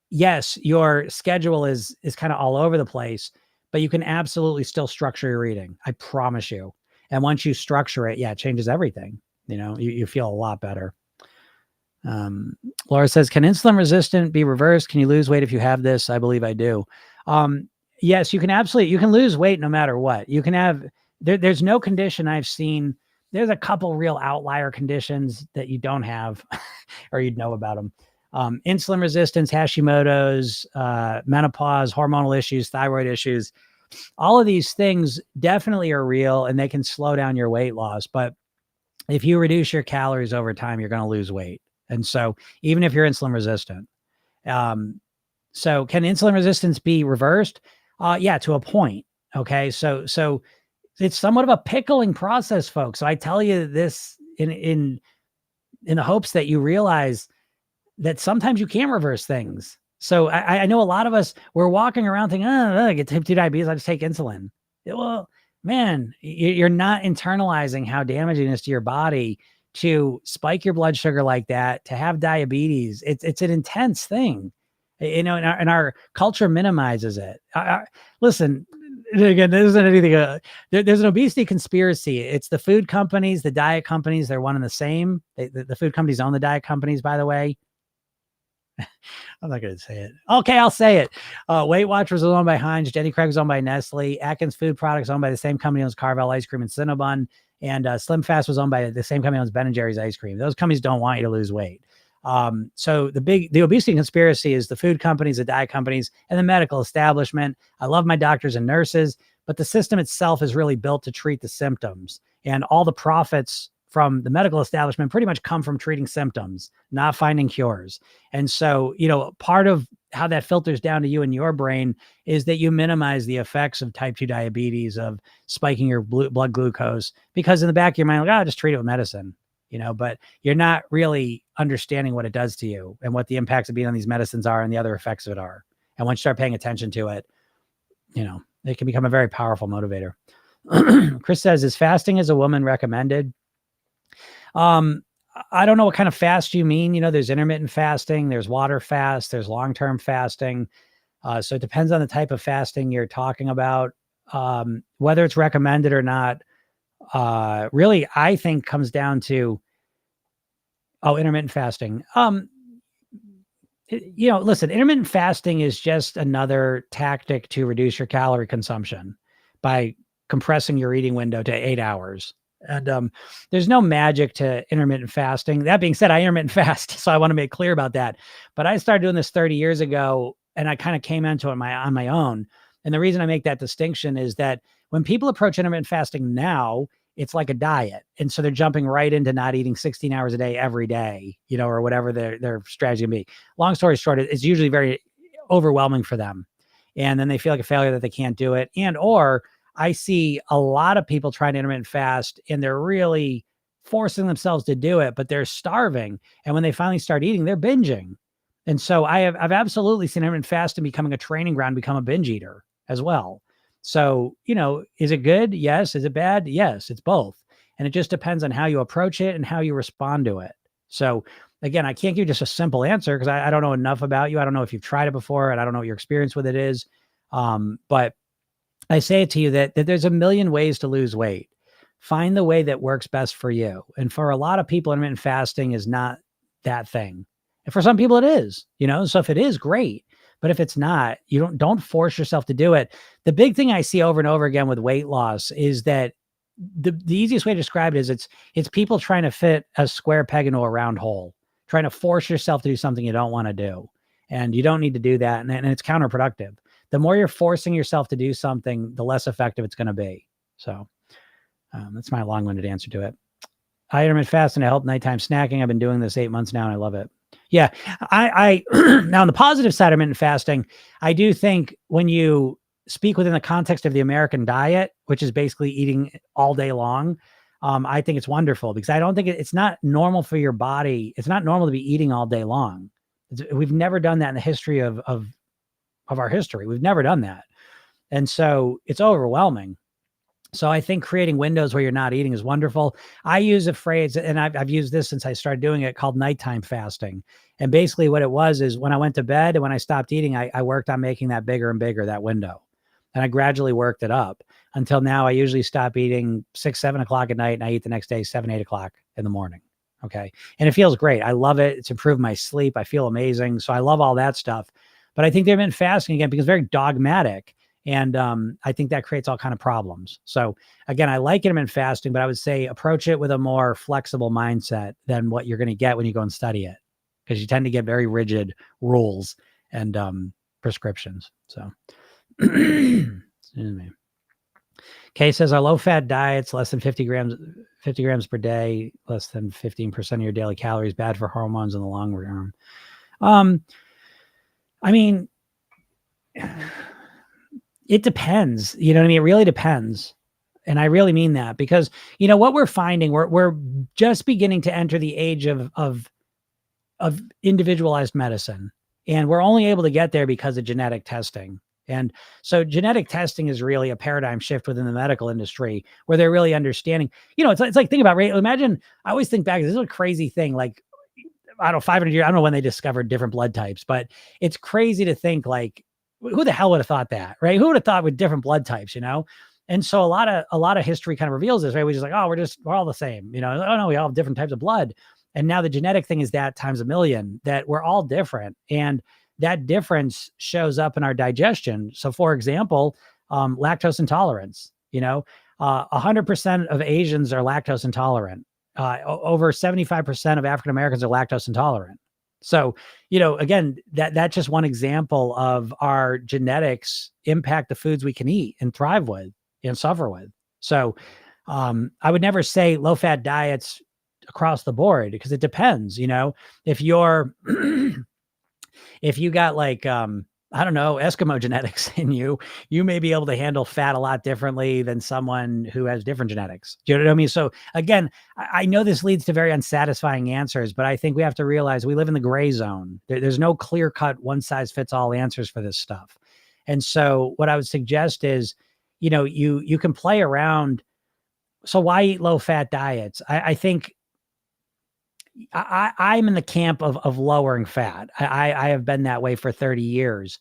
yes, your schedule is kind of all over the place, but you can absolutely still structure your eating. I promise you. And once you structure it, it changes everything. You feel a lot better. Laura says, can insulin resistant be reversed? Can you lose weight if you have this? I believe I do. Yes, you can lose weight no matter what. You can have, there's no condition I've seen. There's a couple real outlier conditions that you don't have or you'd know about them. Insulin resistance, Hashimoto's, menopause, hormonal issues, thyroid issues. All of these things definitely are real and they can slow down your weight loss. But if you reduce your calories over time, you're going to lose weight. And so even if you're insulin resistant, so can insulin resistance be reversed? Yeah, to a point. Okay. So it's somewhat of a pickling process, folks. So I tell you this in the hopes that you realize that sometimes you can't reverse things. So I know a lot of us, we're walking around thinking, I get type 2 diabetes, I just take insulin. Well, man, you're not internalizing how damaging it is to your body to spike your blood sugar like that, to have diabetes. It's an intense thing, and our culture minimizes it. Listen, again, there isn't anything, there's an obesity conspiracy. It's the food companies, the diet companies, they're one and the same. The food companies own the diet companies, by the way. I'm not going to say it. Okay, I'll say it. Weight Watchers was owned by Hinge. Jenny Craig was owned by Nestle. Atkins Food Products owned by the same company owns Carvel Ice Cream and Cinnabon. And Slim Fast was owned by the same company owns Ben & Jerry's Ice Cream. Those companies don't want you to lose weight. So the obesity conspiracy is the food companies, the diet companies, and the medical establishment. I love my doctors and nurses, but the system itself is really built to treat the symptoms. And all the profits from the medical establishment pretty much come from treating symptoms, not finding cures. And so, part of how that filters down to you and your brain is that you minimize the effects of type 2 diabetes, of spiking your blood glucose, because in the back of your mind, just treat it with medicine. but you're not really understanding what it does to you and what the impacts of being on these medicines are and the other effects of it are. And once you start paying attention to it, it can become a very powerful motivator. Chris says, is fasting as a woman recommended? I don't know what kind of fast you mean. There's intermittent fasting, there's water fast, there's long-term fasting. So it depends on the type of fasting you're talking about. Whether it's recommended or not, really, I think comes down to, intermittent fasting. Listen, intermittent fasting is just another tactic to reduce your calorie consumption by compressing your eating window to 8 hours. And there's no magic to intermittent fasting. That being said, I intermittent fast, so I want to make clear about that. But I started doing this 30 years ago, and I kind of came into it on my own. And the reason I make that distinction is that when people approach intermittent fasting now, it's like a diet. And so they're jumping right into not eating 16 hours a day every day, or whatever their strategy can be. Long story short, it's usually very overwhelming for them. And then they feel like a failure that they can't do it. Or I see a lot of people trying to intermittent fast and they're really forcing themselves to do it, but they're starving. And when they finally start eating, they're binging. And so I've absolutely seen intermittent fasting becoming a training ground, become a binge eater as well. So, is it good? Yes. Is it bad? Yes, it's both. And it just depends on how you approach it and how you respond to it. So again, I can't give you just a simple answer because I don't know enough about you. I don't know if you've tried it before and I don't know what your experience with it is. But I say it to you that there's a million ways to lose weight. Find the way that works best for you. And for a lot of people, intermittent fasting is not that thing. And for some people it is, so if it is, great. But if it's not, you don't force yourself to do it. The big thing I see over and over again with weight loss is that the easiest way to describe it is it's people trying to fit a square peg into a round hole, trying to force yourself to do something you don't want to do. And you don't need to do that. And it's counterproductive. The more you're forcing yourself to do something, the less effective it's going to be. So that's my long-winded answer to it. I intermittent fast and I help nighttime snacking. I've been doing this 8 months now and I love it. Yeah. I now on the positive side of intermittent fasting, I do think when you speak within the context of the American diet, which is basically eating all day long, I think it's wonderful because I don't think it's not normal for your body. It's not normal to be eating all day long. We've never done that in the history of our history. We've never done that. And so it's overwhelming. So I think creating windows where you're not eating is wonderful. I use a phrase, and I've used this since I started doing it, called nighttime fasting. And basically what it was is when I went to bed and when I stopped eating, I worked on making that bigger and bigger, that window. And I gradually worked it up until now. I usually stop eating 6, 7 o'clock at night and I eat the next day, 7, 8 o'clock in the morning. Okay. And it feels great. I love it. It's improved my sleep. I feel amazing. So I love all that stuff. But I think they've been fasting again because very dogmatic. And I think that creates all kind of problems. So again, I like intermittent fasting, but I would say approach it with a more flexible mindset than what you're going to get when you go and study it, because you tend to get very rigid rules and prescriptions. So, excuse me. Kay says our low-fat diets, less than 50 grams per day, less than 15% of your daily calories, bad for hormones in the long run. I mean, it depends. You know what I mean? It really depends. And I really mean that because, what we're finding, we're just beginning to enter the age of individualized medicine. And we're only able to get there because of genetic testing. And so genetic testing is really a paradigm shift within the medical industry where they're really understanding, it's like, think about, right? Imagine, I always think back, this is a crazy thing. Like, I don't know, 500 years, I don't know when they discovered different blood types, but it's crazy to think like, who the hell would have thought that, right? Who would have thought with different blood types, And so a lot of history kind of reveals this, right? We're just like, oh, we're all the same, oh no, we all have different types of blood. And now the genetic thing is that times a million, that we're all different. And that difference shows up in our digestion. So for example, lactose intolerance, 100% of Asians are lactose intolerant. Over 75% of African Americans are lactose intolerant. So, again, that's just one example of our genetics impact the foods we can eat and thrive with and suffer with. So, I would never say low-fat diets across the board because it depends. If you're, if you got like, I don't know, Eskimo genetics in you. You may be able to handle fat a lot differently than someone who has different genetics. Do you know what I mean? So again, I know this leads to very unsatisfying answers, but I think we have to realize we live in the gray zone. There's no clear cut, one size fits all answers for this stuff. And so what I would suggest is, you can play around. So why eat low fat diets? I think I'm in the camp of lowering fat. I have been that way for 30 years.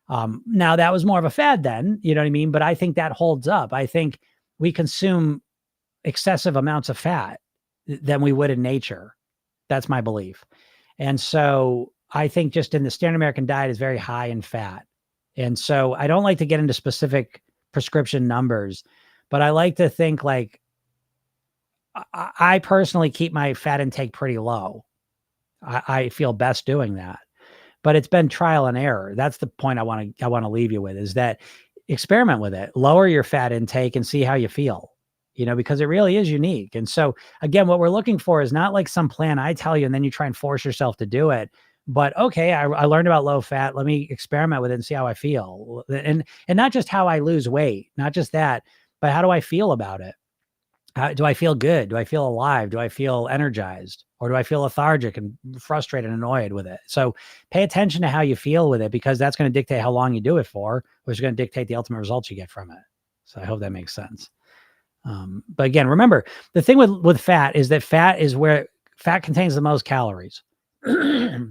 Now that was more of a fad then, you know what I mean? But I think that holds up. I think we consume excessive amounts of fat than we would in nature. That's my belief. And so I think just in the standard American diet is very high in fat. And so I don't like to get into specific prescription numbers, but I like to think like I personally keep my fat intake pretty low. I feel best doing that, but it's been trial and error. That's the point I want to leave you with, is that experiment with it, lower your fat intake and see how you feel, because it really is unique. And so again, what we're looking for is not like some plan I tell you, and then you try and force yourself to do it. But okay, I learned about low fat. Let me experiment with it and see how I feel. And not just how I lose weight, not just that, but how do I feel about it? Do I feel good? Do I feel alive? Do I feel energized? Or do I feel lethargic and frustrated and annoyed with it? So pay attention to how you feel with it, because that's going to dictate how long you do it for, which is going to dictate the ultimate results you get from it. So I hope that makes sense. But again, remember, the thing with fat is that fat contains the most calories.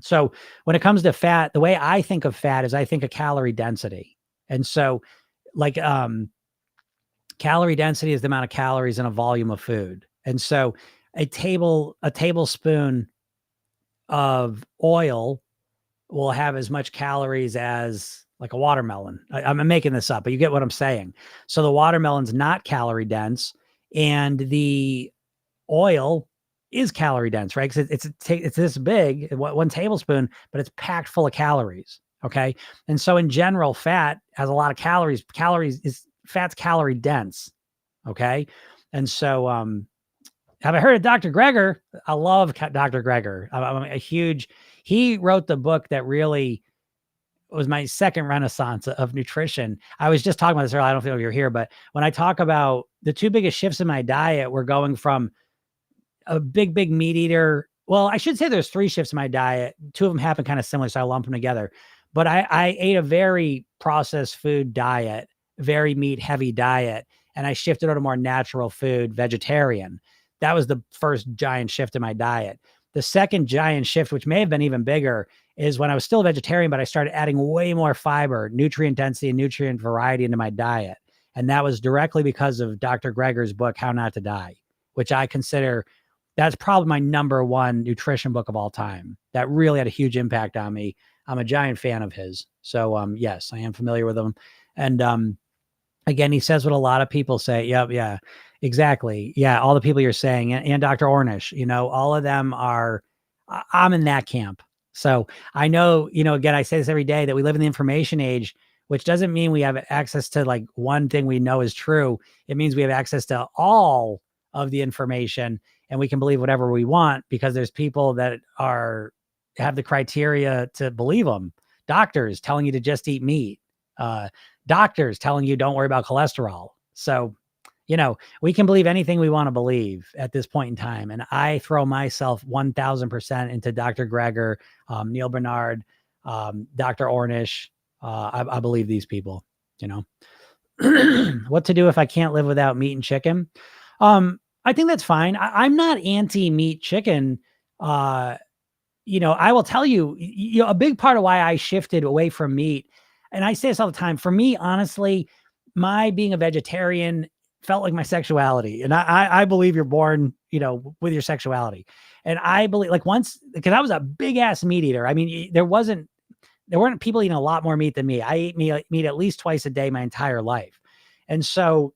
So when it comes to fat, the way I think of fat is I think of calorie density. And so like, calorie density is the amount of calories in a volume of food. And so a tablespoon of oil will have as much calories as like a watermelon. I'm making this up, but you get what I'm saying. So the watermelon's not calorie dense, and the oil is calorie dense, right? Because it's this big, 1 tablespoon, but it's packed full of calories. Okay. And so in general, fat has a lot of calories. Fat's calorie dense. Okay. And so, have I heard of Dr. Greger? I love Dr. Greger. I'm a huge, he wrote the book that really was my second renaissance of nutrition. I was just talking about this earlier. I don't know if you're here, but when I talk about the two biggest shifts in my diet, we're going from a big meat eater. Well, I should say there's 3 shifts in my diet. 2 of them happen kind of similar, so I lump them together. But I ate a very processed food diet, very meat heavy diet, and I shifted to more natural food, vegetarian. That was the first giant shift in my diet. The second giant shift, which may have been even bigger, is when I was still a vegetarian, but I started adding way more fiber, nutrient density, and nutrient variety into my diet. And that was directly because of Dr. Greger's book, How Not to Die, which I consider that's probably my number 1 nutrition book of all time. That really had a huge impact on me. I'm a giant fan of his. So, yes, I am familiar with him. And, again, he says what a lot of people say. Yep. Yeah, exactly. Yeah. All the people you're saying, and Dr. Ornish, all of them are, I'm in that camp. So I know, again, I say this every day, that we live in the information age, which doesn't mean we have access to like one thing we know is true. It means we have access to all of the information, and we can believe whatever we want because there's people that have the criteria to believe them. Doctors telling you to just eat meat. Doctors telling you don't worry about cholesterol. So, we can believe anything we want to believe at this point in time. And I throw myself 1000% into Dr. Greger, Neil Bernard, Dr. Ornish. I believe these people, what to do if I can't live without meat and chicken. I think that's fine. I'm not anti meat chicken. I will tell you, a big part of why I shifted away from meat, and I say this all the time, for me, honestly, my being a vegetarian felt like my sexuality. And I believe you're born, with your sexuality. And I believe because I was a big ass meat eater. I mean, there weren't people eating a lot more meat than me. I ate meat at least twice a day my entire life. And so,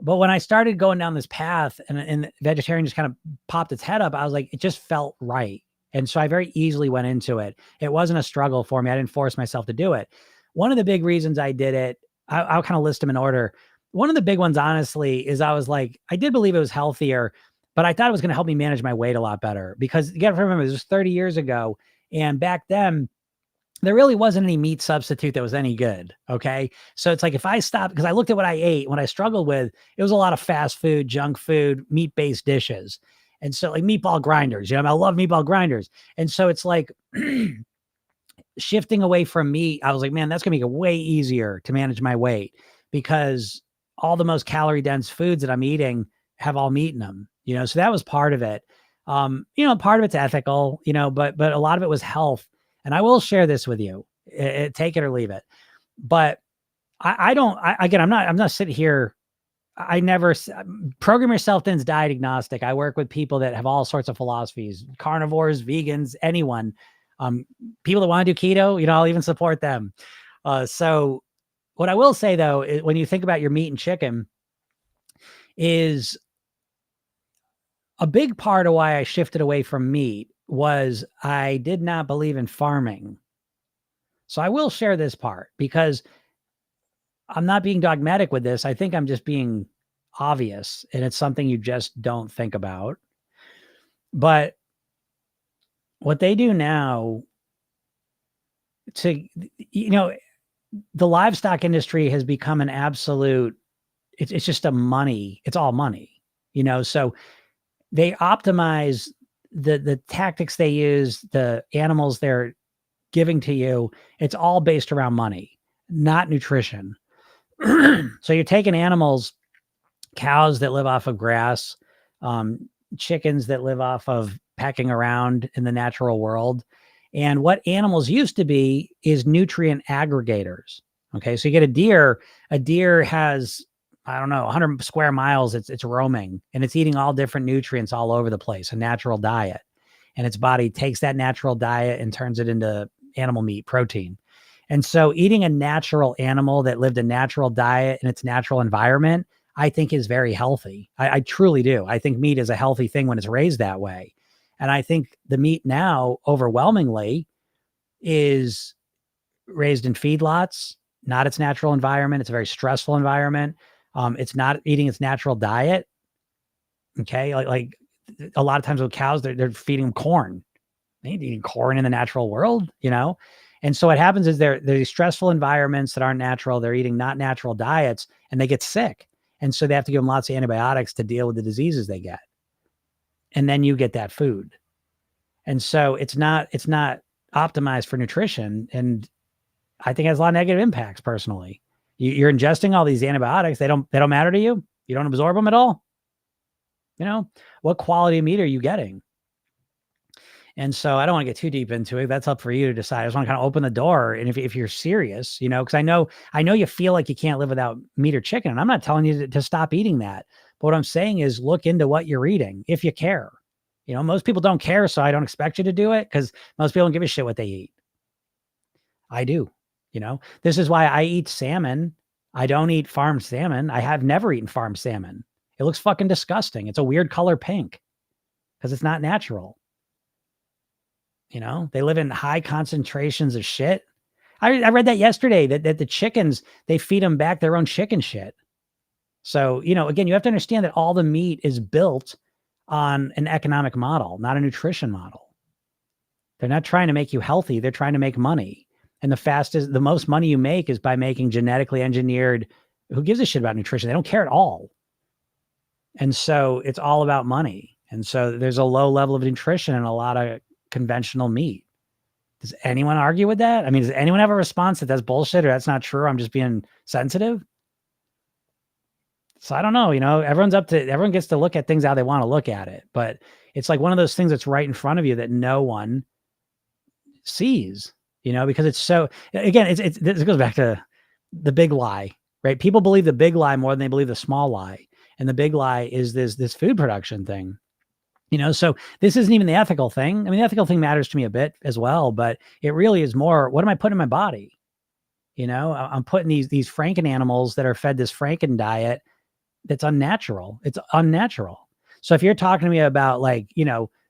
but when I started going down this path and vegetarian just kind of popped its head up, I was like, it just felt right. And so I very easily went into it. It wasn't a struggle for me. I didn't force myself to do it. One of the big reasons I did it, I'll kind of list them in order. One of the big ones, honestly, is I was like, I did believe it was healthier, but I thought it was going to help me manage my weight a lot better, because you got to remember, this was 30 years ago. And back then there really wasn't any meat substitute that was any good. Okay. So it's like if I stopped, because I looked at what I ate, what I struggled with, it was a lot of fast food, junk food, meat based dishes. And so, like meatball grinders, I love meatball grinders. And so it's like shifting away from meat, I was like, man, that's going to make it way easier to manage my weight because all the most calorie dense foods that I'm eating have all meat in them, so that was part of it. Part of it's ethical, but a lot of it was health. And I will share this with you, take it or leave it. But I don't, again, I'm not sitting here. I never program yourself thin's diet agnostic. I work with people that have all sorts of philosophies, carnivores, vegans, anyone, people that want to do keto, I'll even support them. So what I will say though, is when you think about your meat and chicken is a big part of why I shifted away from meat was I did not believe in farming. So I will share this part because I'm not being dogmatic with this. I think I'm just being obvious and it's something you just don't think about. But what they do now to, the livestock industry has become an absolute, it's just a money. It's all money, so they optimize the tactics they use, the animals they're giving to you. It's all based around money, not nutrition. So you're taking animals, cows that live off of grass, chickens that live off of pecking around in the natural world. And what animals used to be is nutrient aggregators. Okay. So you get a deer has, I don't know, 100 square miles. It's roaming and it's eating all different nutrients all over the place, a natural diet. And its body takes that natural diet and turns it into animal meat, protein. And so eating a natural animal that lived a natural diet in its natural environment, I think is very healthy. I truly do. I think meat is a healthy thing when it's raised that way. And I think the meat now overwhelmingly is raised in feedlots, not its natural environment. It's a very stressful environment. It's not eating its natural diet. Okay. Like a lot of times with cows, they're feeding them corn. They ain't eating corn in the natural world, And so what happens is they're these stressful environments that aren't natural. They're eating not natural diets and they get sick. And so they have to give them lots of antibiotics to deal with the diseases they get. And then you get that food. And so it's not optimized for nutrition. And I think it has a lot of negative impacts personally. You're ingesting all these antibiotics. They don't matter to you. You don't absorb them at all. What quality of meat are you getting? And so I don't want to get too deep into it. That's up for you to decide. I just want to kind of open the door. And if you're serious, because I know you feel like you can't live without meat or chicken. And I'm not telling you to stop eating that. But what I'm saying is look into what you're eating if you care. Most people don't care. So I don't expect you to do it because most people don't give a shit what they eat. I do. This is why I eat salmon. I don't eat farmed salmon. I have never eaten farmed salmon. It looks fucking disgusting. It's a weird color pink because it's not natural. They live in high concentrations of shit. I read that yesterday that the chickens, they feed them back their own chicken shit. So, again, you have to understand that all the meat is built on an economic model, not a nutrition model. They're not trying to make you healthy. They're trying to make money. And the most money you make is by making genetically engineered. Who gives a shit about nutrition? They don't care at all. And so it's all about money. And so there's a low level of nutrition and a lot of conventional meat. Does anyone argue with that? I mean, does anyone have a response that that's bullshit or that's not true? I'm just being sensitive. So I don't know, everyone gets to look at things how they want to look at it, but it's like one of those things that's right in front of you that no one sees, because it's so, again, this goes back to the big lie, right? People believe the big lie more than they believe the small lie. And the big lie is this food production thing. So this isn't even the ethical thing. I mean, the ethical thing matters to me a bit as well, but it really is more, what am I putting in my body? I'm putting these Franken animals that are fed this Franken diet that's unnatural. It's unnatural. So if you're talking to me about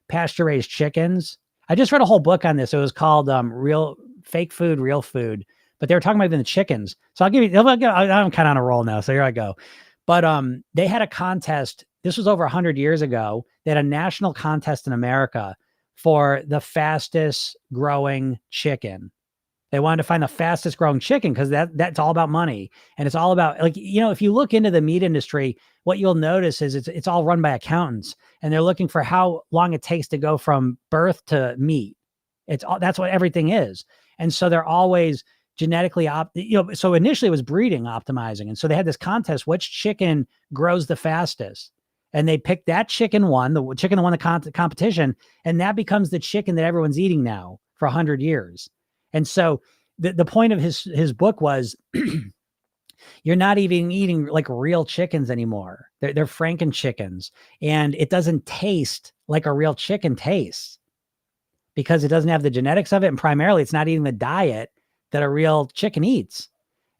pasture raised chickens, I just read a whole book on this. It was called Real Fake Food, Real Food, but they were talking about even the chickens. So I'm kind of on a roll now. So here I go. But they had a contest. This was over 100 years ago. They had a national contest in America for the fastest growing chicken. They wanted to find the fastest growing chicken because that's all about money. And it's all about, like, if you look into the meat industry, what you'll notice is it's all run by accountants, and they're looking for how long it takes to go from birth to meat. That's what everything is. And so they're always genetically so initially it was breeding optimizing. And so they had this contest, which chicken grows the fastest. And they picked that chicken won, the chicken that won the competition. And that becomes the chicken that everyone's eating now for 100 years. And so the point of his book was you're not even eating like real chickens anymore. They're Franken chickens, and it doesn't taste like a real chicken tastes because it doesn't have the genetics of it. And primarily it's not eating the diet that a real chicken eats.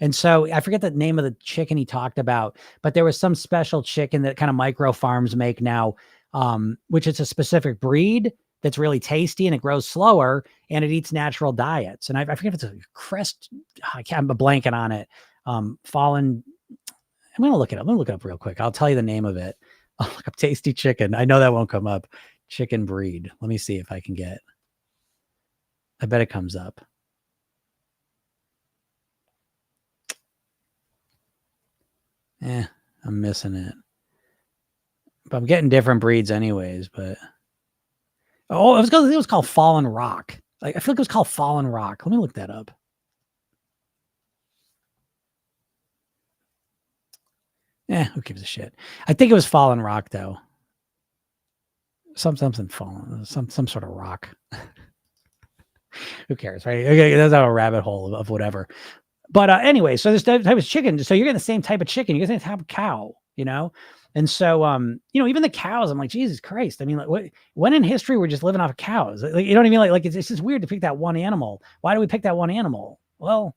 And so I forget the name of the chicken he talked about, but there was some special chicken that kind of micro farms make now, which is a specific breed that's really tasty and it grows slower and it eats natural diets. And I forget if it's a crest. I'm blanking on it. Fallen. I'm going to look it up. I'm going to look it up real quick. I'll tell you the name of it. I'll look up tasty chicken. I know that won't come up. Chicken breed. Let me see if I can get. I bet it comes up. I'm missing it. But I'm getting different breeds anyways, but it was called Fallen Rock. Like, I feel like it was called Fallen Rock. Let me look that up. Who gives a shit? I think it was Fallen Rock though. Something fallen, some sort of rock. Who cares, right? Okay, that's a rabbit hole of whatever. But anyway, so this type of chicken, so you're getting the same type of chicken, you're getting the same type of cow, And so, even the cows, I'm like, Jesus Christ. I mean, like, when in history we're just living off of cows? Like, you know what I mean? Like it's just weird to pick that one animal. Why do we pick that one animal? Well,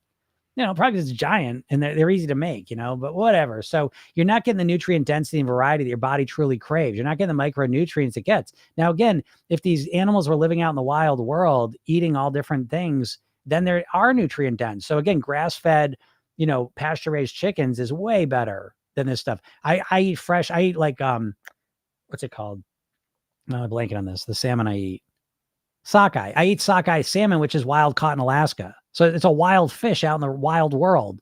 probably because it's giant and they're easy to make, but whatever. So you're not getting the nutrient density and variety that your body truly craves. You're not getting the micronutrients it gets. Now, again, if these animals were living out in the wild world, eating all different things, then there are nutrient dense. So again, grass-fed, pasture-raised chickens is way better than this stuff. I eat fresh. I eat like, what's it called? No, I'm blanking on this. The salmon I eat. Sockeye. I eat sockeye salmon, which is wild caught in Alaska. So it's a wild fish out in the wild world,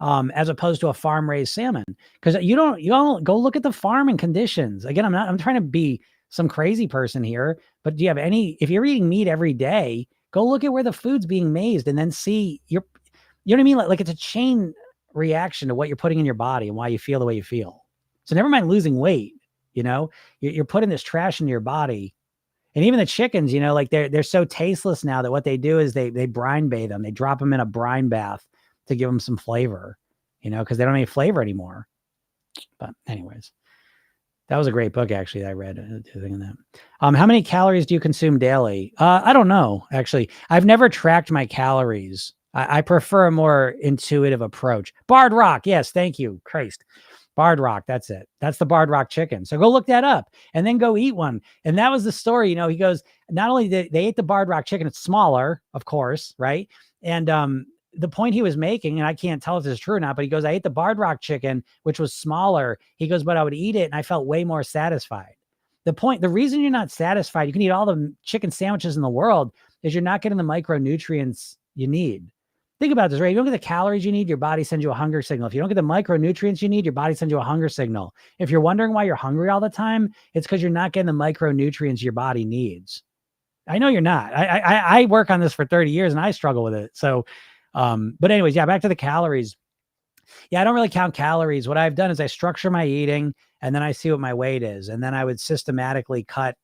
as opposed to a farm-raised salmon. Because you don't go look at the farming conditions. Again, I'm trying to be some crazy person here, but do you have if you're eating meat every day, go look at where the food's being made and then see you know what I mean? Like it's a chain reaction to what you're putting in your body and why you feel the way you feel. So never mind losing weight, you're putting this trash into your body. And even the chickens, like they're so tasteless now that what they do is they brine bathe them. They drop them in a brine bath to give them some flavor, because they don't have any flavor anymore. But anyways, that was a great book actually that I read. How many calories do you consume daily? I don't know, actually. I've never tracked my calories. I prefer a more intuitive approach. Barred Rock, yes, thank you, Christ. Barred Rock, that's it. That's the Barred Rock chicken. So go look that up and then go eat one. And that was the story. He goes, not only did they ate the Barred Rock chicken, it's smaller, of course, right? And the point he was making, and I can't tell if this is true or not, but he goes, I ate the Barred Rock chicken, which was smaller. He goes, but I would eat it and I felt way more satisfied. The reason you're not satisfied, you can eat all the chicken sandwiches in the world, is you're not getting the micronutrients you need. Think about this, right? You don't get the calories you need, your body sends you a hunger signal. If you don't get the micronutrients you need, your body sends you a hunger signal. If you're wondering why you're hungry all the time, it's because you're not getting the micronutrients your body needs. I know you're not. I work on this for 30 years and I struggle with it. So, but anyways, yeah, back to the calories. Yeah, I don't really count calories. What I've done is I structure my eating and then I see what my weight is. And then I would systematically cut,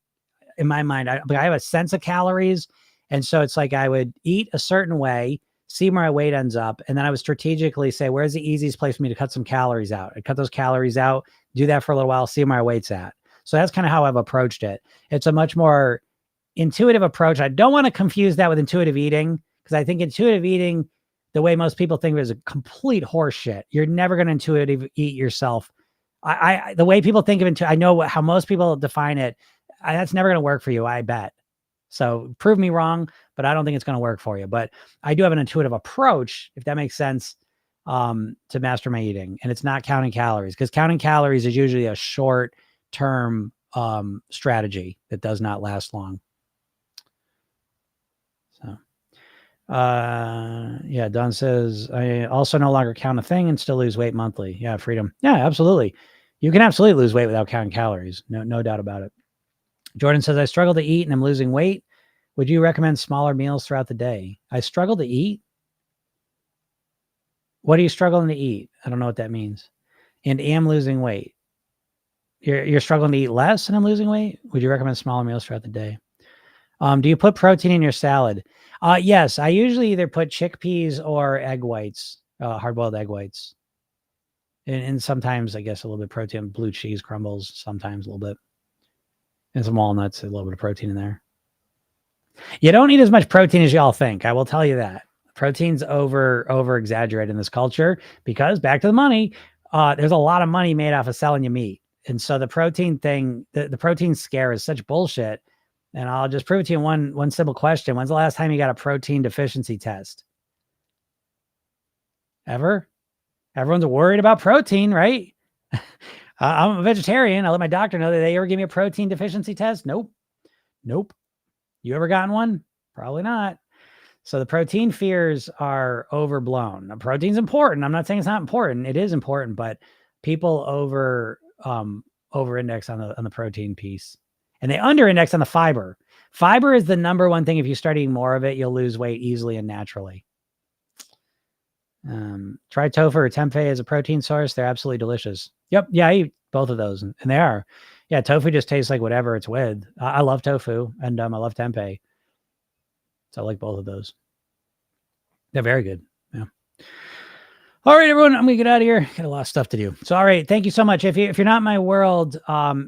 in my mind, I have a sense of calories. And so it's like I would eat a certain way, see where my weight ends up. And then I would strategically say, where's the easiest place for me to cut some calories out? I cut those calories out, do that for a little while, see where my weight's at. So that's kind of how I've approached it. It's a much more intuitive approach. I don't want to confuse that with intuitive eating, because I think intuitive eating, the way most people think of it, is a complete horse shit. You're never going to intuitive eat yourself. The way people think of it, I know how most people define it. That's never going to work for you, I bet. So prove me wrong, but I don't think it's going to work for you. But I do have an intuitive approach, if that makes sense, to master my eating. And it's not counting calories, because counting calories is usually a short-term strategy that does not last long. So, Yeah, Don says, I also no longer count a thing and still lose weight monthly. Yeah, freedom. Yeah, absolutely. You can absolutely lose weight without counting calories. No doubt about it. Jordan says, I struggle to eat and I'm losing weight. Would you recommend smaller meals throughout the day? I struggle to eat. What are you struggling to eat? I don't know what that means. And am losing weight. You're struggling to eat less and I'm losing weight. Would you recommend smaller meals throughout the day? Do you put protein in your salad? Yes, I usually either put chickpeas or egg whites, hard-boiled egg whites, and sometimes I guess a little bit of protein, blue cheese crumbles, sometimes a little bit, and some walnuts, a little bit of protein in there. You don't need as much protein as y'all think. I will tell you that. Protein's over exaggerated in this culture because back to the money. There's a lot of money made off of selling you meat, and so the protein thing, the protein scare is such bullshit. And I'll just prove it to you in one simple question. When's the last time you got a protein deficiency test? Ever? Everyone's worried about protein, right? I'm a vegetarian. I let my doctor know that they ever give me a protein deficiency test. Nope. You ever gotten one? Probably not. So the protein fears are overblown. Now, protein's important. I'm not saying it's not important. It is important, but people over index on the protein piece. And they under index on the fiber. Fiber is the number one thing. If you start eating more of it, you'll lose weight easily and naturally. Try tofu or tempeh as a protein source. They're absolutely delicious. Yep. Yeah, I eat both of those and they are. Yeah, tofu just tastes like whatever it's with. I love tofu and I love tempeh. So I like both of those. They're very good. Yeah. All right, everyone, I'm gonna get out of here. Got a lot of stuff to do. So, all right, thank you so much. If you're not in my world,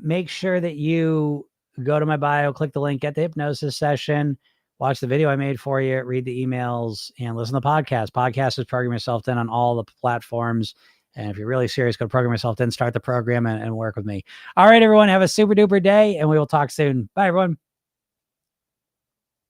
make sure that you go to my bio, click the link, get the hypnosis session, watch the video I made for you, read the emails, and listen to the podcast. Podcast is Program Yourself Then on all the platforms. And if you're really serious, go to Program Yourself Then, start the program, and work with me. All right, everyone, have a super duper day, and we will talk soon. Bye, everyone.